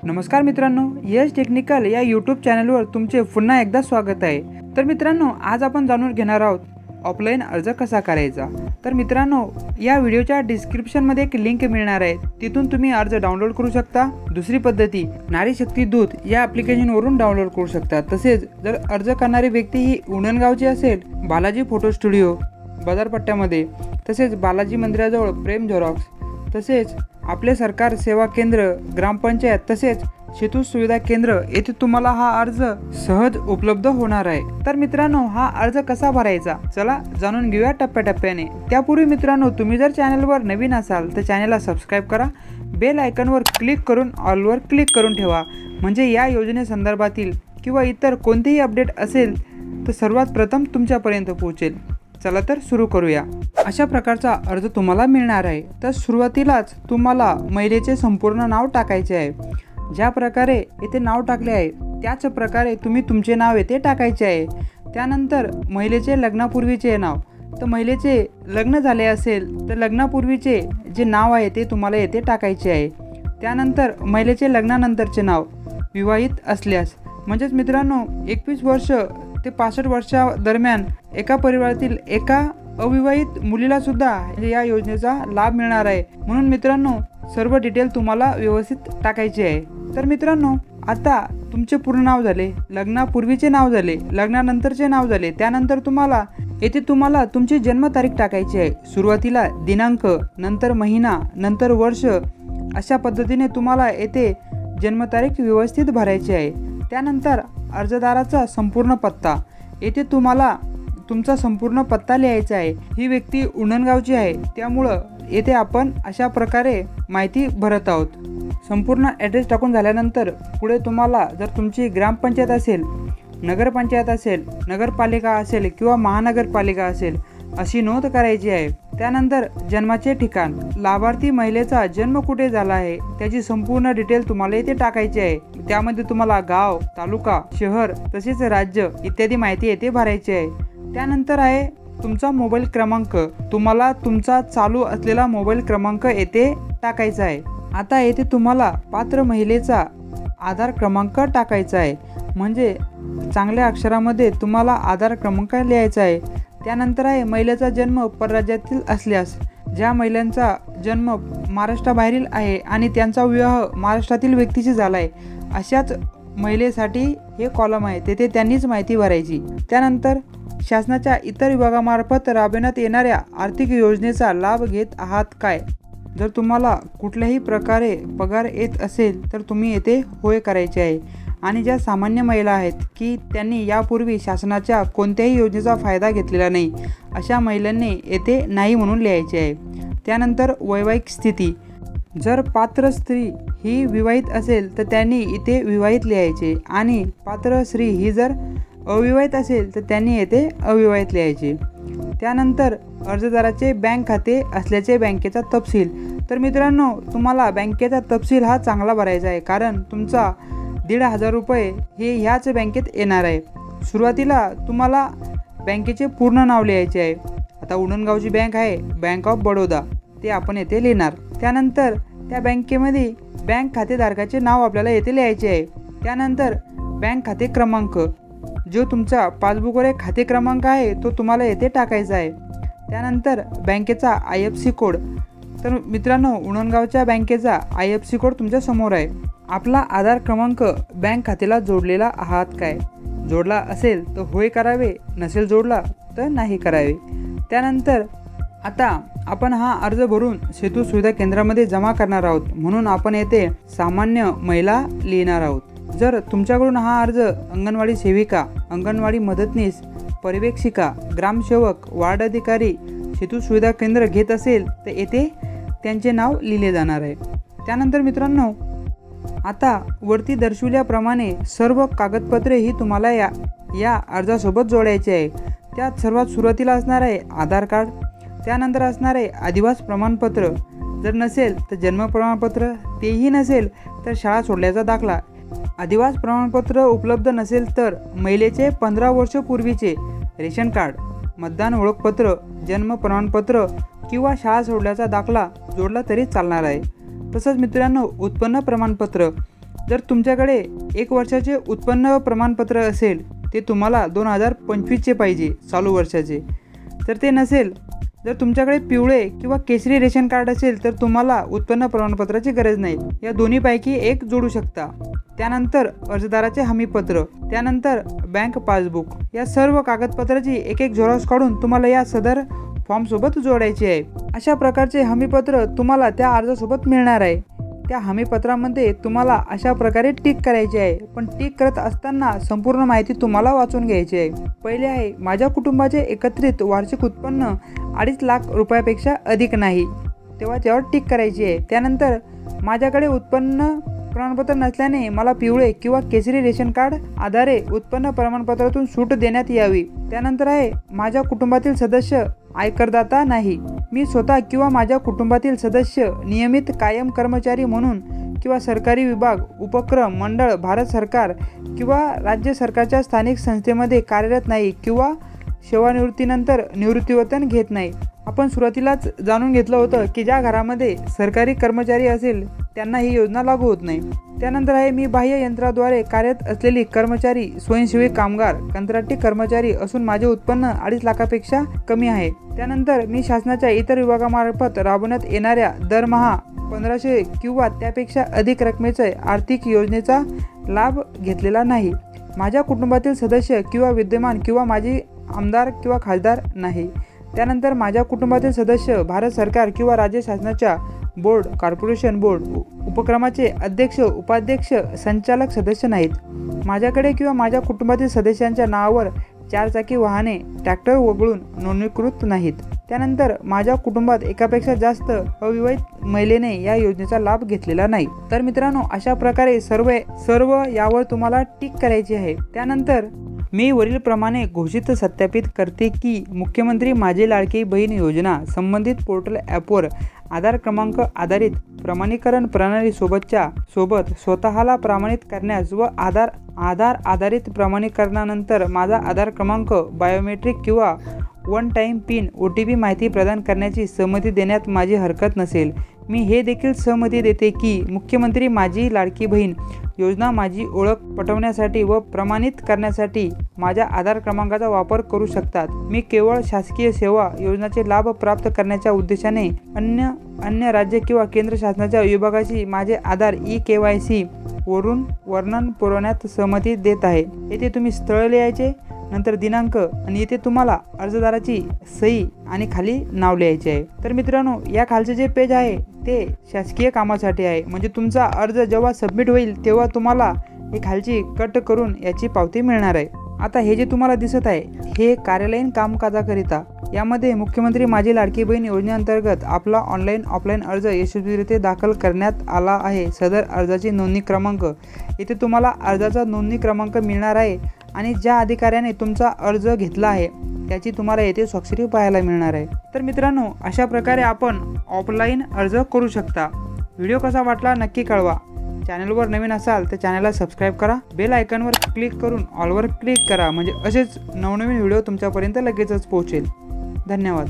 नमस्कार मित्रांनो, यश टेक्निकल या यूट्यूब चॅनलवर तुमचे पुन्हा एकदा स्वागत आहे। तर मित्रांनो, आज आपण जाणून घेणार आहोत ऑफलाईन अर्ज कसा करायचा। तर मित्रांनो, या व्हिडिओच्या डिस्क्रिप्शनमध्ये एक लिंक मिळणार आहे, तिथून तुम्ही अर्ज डाउनलोड करू शकता। दुसरी पद्धती नारी शक्ती दूत या ॲप्लिकेशनवरून डाउनलोड करू शकता। तसेच जर अर्ज करणारी व्यक्ती ही उंडणगावची असेल, बालाजी फोटो स्टुडिओ बाजारपट्ट्यामध्ये, तसेच बालाजी मंदिराजवळ प्रेम झेरॉक्स, तसेच आपले सरकार सेवा केंद्र, ग्रामपंचायत तसेच सेतू सुविधा केंद्र येथे तुम्हाला हा अर्ज सहज उपलब्ध होणार आहे। तर मित्रांनो, हा अर्ज कसा भरायचा चला जाणून घेऊया टप्प्याटप्प्याने। त्यापूर्वी मित्रांनो, तुम्ही जर चॅनलवर नवीन असाल तर चॅनलला सबस्क्राइब करा, बेल आयकॉनवर क्लिक करून ऑलवर क्लिक करून ठेवा, म्हणजे या योजनेसंदर्भातील किंवा इतर कोणतेही अपडेट असेल तर सर्वात प्रथम तुमच्यापर्यंत पोहोचेल। चला तर सुरू करूया। अशा प्रकारचा अर्ज तुम्हाला मिळणार आहे। तर सुरुवातीलाच तुम्हाला महिलेचे संपूर्ण नाव टाकायचे आहे। ज्या प्रकारे येथे नाव टाकले आहे त्याच प्रकारे तुम्ही तुमचे नाव येथे टाकायचे आहे। त्यानंतर महिलेचे लग्नापूर्वीचे नाव, तर महिलेचे लग्न झाले असेल तर लग्नापूर्वीचे जे नाव आहे ते तुम्हाला येथे टाकायचे आहे। त्यानंतर महिलेचे लग्नानंतरचे नाव, विवाहित असल्यास म्हणजेच मित्रांनो 21 वर्ष ते 65 वर्षा दरम्यान एका परिवारातील एका अविवाहित मुलीला सुद्धा या योजनेचा लाभ मिळणार आहे। म्हणून मित्रांनो, सर्व डिटेल तुम्हाला व्यवस्थित टाकायचे आहे। तर मित्रांनो, आता तुमचे पूर्ण नाव झाले, लग्नापूर्वीचे नाव झाले, लग्नानंतरचे नाव झाले, त्यानंतर येथे तुम्हाला तुमची जन्मतारीख टाकायची आहे। सुरुवातीला दिनांक, नंतर महिना, नंतर वर्ष, अशा पद्धतीने तुम्हाला येथे जन्मतारीख व्यवस्थित भरायची आहे। त्यानंतर अर्जदाराचा संपूर्ण पत्ता, येथे तुम्हाला तुमचा संपूर्ण पत्ता लिहायचा आहे। ही व्यक्ती उंडणगावची आहे, त्यामुळं येथे आपण अशा प्रकारे माहिती भरत आहोत। संपूर्ण ॲड्रेस टाकून झाल्यानंतर पुढे तुम्हाला जर तुमची ग्रामपंचायत असेल, नगरपंचायत असेल, नगरपालिका असेल किंवा महानगरपालिका असेल अशी नोंद करायची आहे। त्यानंतर जन्माचे ठिकाण, लाभार्थी महिलेचा जन्म कुठे झाला आहे त्याची संपूर्ण डिटेल तुम्हाला इथे टाकायची आहे। त्यामध्ये तुम्हाला गाव, तालुका, शहर तसेच राज्य इत्यादी माहिती येथे भरायची आहे। त्यानंतर आहे तुमचा मोबाईल क्रमांक, तुम्हाला तुमचा चालू असलेला मोबाईल क्रमांक येथे टाकायचा आहे। आता येथे तुम्हाला पात्र महिलेचा आधार क्रमांक टाकायचा आहे, म्हणजे चांगल्या अक्षरामध्ये तुम्हाला आधार क्रमांक लिहायचा आहे। त्यानंतर आहे महिलेचा जन्म परराज्यातील असल्यास, ज्या महिलांचा जन्म महाराष्ट्राबाहेरील आहे आणि त्यांचा विवाह महाराष्ट्रातील व्यक्तीशी झाला आहे अशाच महिलेसाठी हे कॉलम आहे, तेथे त्यांनीच माहिती भरायची। त्यानंतर शासनाच्या इतर विभागामार्फत राबविण्यात येणाऱ्या आर्थिक योजनेचा लाभ घेत आहात काय, जर तुम्हाला कुठल्याही प्रकारे पगार येत असेल तर तुम्ही येथे होय करायचे आहे। आणि ज्या सामान्य महिला आहेत की त्यांनी यापूर्वी शासनाच्या कोणत्याही योजनेचा फायदा घेतलेला नाही, अशा महिलांनी येथे नाही म्हणून लिहायचे आहे। त्यानंतर वैवाहिक स्थिती, जर पात्र स्त्री ही विवाहित असेल तर त्यांनी इथे विवाहित लिहायचे, आणि पात्र स्त्री ही जर अविवाहित असेल तर त्यांनी येथे अविवाहित लिहायचे। त्यानंतर अर्जदाराचे बँक खाते असल्याचे बँकेचा तपशील, तर मित्रांनो तुम्हाला बँकेचा तपशील हा चांगला भरायचा आहे, कारण तुमचा 1,500 रुपये हे ह्याच बँकेत येणार आहे। सुरुवातीला तुम्हाला बँकेचे पूर्ण नाव लिहायचे आहे। आता उंडणगावची बँक आहे बँक ऑफ बडोदा, ते आपण येथे लिहिणार। त्यानंतर त्या बँकेमध्ये बँक खातेधारकाचे नाव आपल्याला येथे लिहायचे आहे। त्यानंतर बँक खाते क्रमांक, जो तुमचा पासबुकवर एक खाते क्रमांक आहे तो तुम्हाला येथे टाकायचा आहे। त्यानंतर बँकेचा IFSC कोड, तर मित्रांनो उंडणगावच्या बँकेचा IFSC कोड तुमच्या समोर आहे। आपला आधार क्रमांक बँक खात्याला जोडलेला आहात काय, जोडला असेल तर होय करावे, नसेल जोडला तर नाही करावे। त्यानंतर आता आपण हा अर्ज भरून सेतू सुविधा केंद्रामध्ये जमा करणार आहोत, म्हणून आपण येथे सामान्य महिला लिहिणार आहोत। जर तुमच्याकडून हा अर्ज अंगणवाडी सेविका, अंगणवाडी मदतनीस, पर्यवेक्षिका, ग्रामसेवक, वार्ड अधिकारी, सेतू सुविधा केंद्र घेत असेल तर येथे त्यांचे नाव लिहिले जाणार आहे। त्यानंतर मित्रांनो, आता वरती दर्शविल्याप्रमाणे सर्व कागदपत्रे ही तुम्हाला या अर्जासोबत जोडायचे आहे। त्यात सर्वात सुरुवातीला असणार आहे आधार कार्ड, त्यानंतर असणार आहे अधिवास प्रमाणपत्र, जर नसेल तर जन्म प्रमाणपत्र, तेही नसेल तर शाळा सोडल्याचा दाखला। अधिवास प्रमाणपत्र उपलब्ध नसेल तर महिलेचे 15 वर्ष पूर्वीचे रेशन कार्ड, मतदान ओळखपत्र, जन्म प्रमाणपत्र किंवा शाळा सोडल्याचा दाखला जोडला तरी चालणार आहे। तसंच मित्रांनो उत्पन्न प्रमाणपत्र, जर तुमच्याकडे 1 वर्षाचे उत्पन्न प्रमाणपत्र असेल, ते तुम्हाला 2025चे पाहिजे, चालू वर्षाचे. जर ते नसेल, जर तुमच्याकडे पिवळे किंवा केशरी रेशन कार्ड असेल, तर तुम्हाला उत्पन्न प्रमाणपत्राची गरज नाही. या दोन्हीपैकी एक जोडू शकता. त्यानंतर अर्जदाराचे हमीपत्र, त्यानंतर बँक पासबुक, या सर्व कागदपत्राची एक झेरॉक्स काढून तुम्हाला या सदर फॉर्मसोबत जोडायचे आहे. अशा प्रकारचे हमीपत्र तुम्हाला त्या अर्जासोबत मिळणार आहे. त्या हमीपत्रामध्ये तुम्हाला अशा प्रकारे टिक करायचे आहे. पण टिक करत असताना संपूर्ण माहिती तुम्हाला वाचून घ्यायची आहे. पहिले आहे, माझ्या कुटुंबाचे एकत्रित वार्षिक उत्पन्न 2.5 लाख रुपयापेक्षा अधिक नाही, तेव्हा त्यावर टिक करायची आहे. त्यानंतर माझ्याकडे उत्पन्न प्रमाणपत्र नसल्याने मला पिवळे किंवा केशरी रेशन कार्ड आधारे उत्पन्न प्रमाणपत्रातून सूट देण्यात यावी. त्यानंतर आहे, माझ्या कुटुंबातील सदस्य आयकरदाता नाही. मी स्वतः किंवा माझ्या कुटुंबातील सदस्य नियमित कायम कर्मचारी म्हणून किंवा सरकारी विभाग, उपक्रम, मंडळ, भारत सरकार किंवा राज्य सरकारच्या स्थानिक संस्थेमध्ये कार्यरत नाही किंवा सेवानिवृत्तीनंतर निवृत्तीवेतन घेत नाही. आपण सुरुवातीलाच जाणून घेतलं होतं की ज्या घरामध्ये सरकारी कर्मचारी असेल त्यांना ही योजना लागू होत नाही. त्यानंतर आहे, मी बाह्य यंत्राद्वारे कार्यरत असलेली कर्मचारी, स्वयंसेवी कामगार, कंत्राटी कर्मचारी असून माझे उत्पन्न 2.5 लाखापेक्षा कमी आहे. त्यानंतर मी शासनाच्या इतर विभागामार्फत राबवण्यात येणाऱ्या दरमहा 1500 किंवा त्यापेक्षा अधिक रकमेचा आर्थिक योजनेचा लाभ घेतलेला नाही. माझ्या कुटुंबातील सदस्य किंवा विद्यमान किंवा माजी आमदार किंवा खासदार नाही. त्यानंतर माझ्या कुटुंबातील सदस्य भारत सरकार किंवा राज्य शासनाच्या बोर्ड, कॉर्पोरेशन बोर्ड, उपक्रमाचे अध्यक्ष, उपाध्यक्ष, संचालक सदस्य नाहीत. माझ्याकडे किंवा माझ्या कुटुंबातील सदस्यांच्या नावावर 4 चाकी वाहने, ट्रॅक्टर वगळून नोंदणीकृत नाहीत. त्यानंतर माझ्या कुटुंबात एकापेक्षा जास्त अविवाहित महिलेने या योजनेचा लाभ घेतलेला नाही. तर मित्रांनो, अशा प्रकारे सर्व यावर तुम्हाला टिक करायची आहे. त्यानंतर मी वरीलप्रमाणे घोषित सत्यापित करते की मुख्यमंत्री माझी लाडकी बहीण योजना संबंधित पोर्टल ॲपवर आधार क्रमांक आधारित प्रमाणीकरण प्रणाली सोबत स्वतःला प्रमाणित करण्यास व आधार आधारित प्रमाणीकरणानंतर माझा आधार क्रमांक, बायोमेट्रिक किंवा 1 टाइम पिन, OTP माहिती प्रदान करण्याची सहमती देण्यात माझी हरकत नसेल. मी हे देखील सहमती देते की मुख्यमंत्री माझी लाडकी बहीण योजना माझी ओळख पटवण्यासाठी व प्रमाणित करण्यासाठी माझ्या आधार क्रमांकाचा वापर करू शकतात. मी केवळ शासकीय सेवा योजनांचे लाभ प्राप्त करण्याच्या उद्देशाने अन्य राज्य किंवा केंद्र शासनाच्या विभागाशी माझे आधार KYC वरून वर्णन पुरवण्यात सहमती देत आहे. येथे तुम्ही स्थळ लिहायचे, नंतर दिनांक आणि येथे तुम्हाला अर्जदाराची सही आणि खाली नाव लिहायचे आहे. तर मित्रांनो, या खालचे जे पेज आहे ते शासकीय कामासाठी आहे. म्हणजे तुमचा अर्ज जेव्हा सबमिट होईल तेव्हा तुम्हाला हे खालची कट करून याची पावती मिळणार आहे. आता हे जे तुम्हाला दिसत आहे हे कार्यालयीन कामकाजाकरिता. यामध्ये मुख्यमंत्री माझी लाडकी बहीण योजनेअंतर्गत आपला ऑनलाईन ऑफलाईन अर्ज यशस्वीरित्या दाखल करण्यात आला आहे. सदर अर्जाची नोंदणी क्रमांक, येथे तुम्हाला अर्जाचा नोंदणी क्रमांक मिळणार आहे आणि ज्या अधिकाऱ्याने तुमचा अर्ज घेतला आहे त्याची तुम्हाला येथे स्वाक्षरी पाहायला मिळणार आहे. तर मित्रांनो, अशा प्रकारे आपण ऑफलाईन अर्ज करू शकता. व्हिडिओ कसा वाटला नक्की कळवा. चॅनलवर नवीन असाल तर चॅनलला सबस्क्राईब करा. बेल आयकॉनवर क्लिक करून ऑलवर क्लिक करा, म्हणजे असेच नवनवीन व्हिडिओ तुमच्यापर्यंत लगेचच पोहोचेल. धन्यवाद.